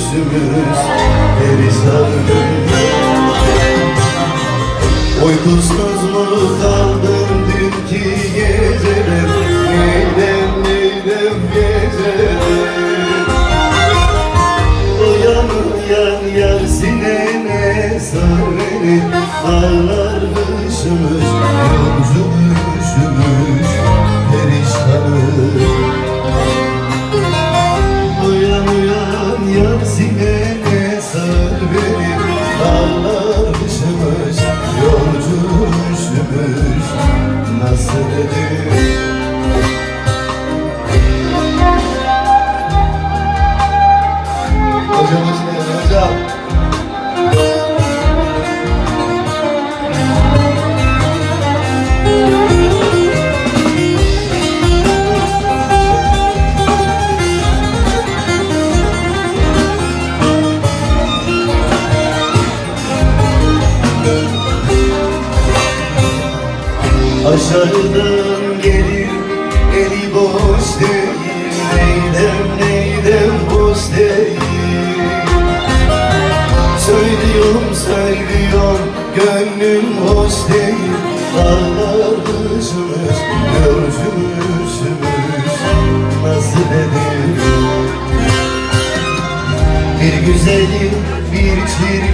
Görüşümüz perişanız. Uykusuz mu kaldın dünkü geceler? Neylem neylem geceler? Uyan uyan yar, sinene sar beni. Ağlar kışımız, yolcu düşümüz perişanız. Uyan uyan yar, sinene sar beni. Ağlar kışımız, yolcu düşümüz nasıl edin? Hocam hoş geldin hocam. Aşağıdan gelir eli boş değil. Neydem neydem boş değil. Söylüyorum gönlüm hoş değil. Ağlar kışımız, görüşümüz nasıl edin? Bir güzelim bir çirkin